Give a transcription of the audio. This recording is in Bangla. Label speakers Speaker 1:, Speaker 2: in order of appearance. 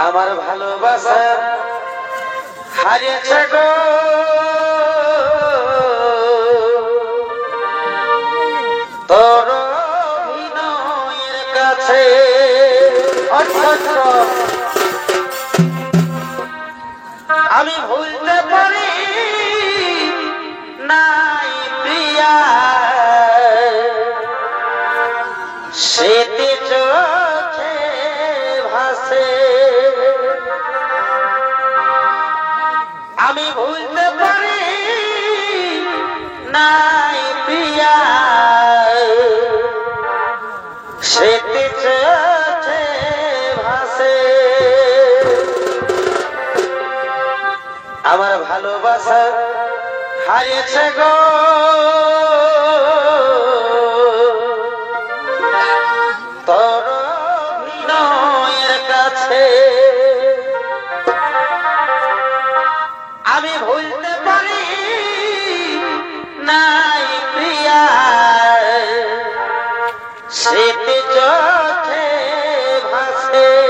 Speaker 1: আমার ভালোবাসা হারিয়েছে গো তোর অভিনয়ের কাছে। আমি ভুলতে পারি নাই প্রিয়া স্মৃতি চোখে ভাসে। আমি ভুলতে পারি নাই প্রিয়া স্মৃতি চোখে ভাসে। আমার ভালোবাসা হারিয়েছে গো তোর অভিনয়ের কাছে। আমি ভুলতে পারি নাই প্রিয়া স্মৃতি চোখে ভাসে।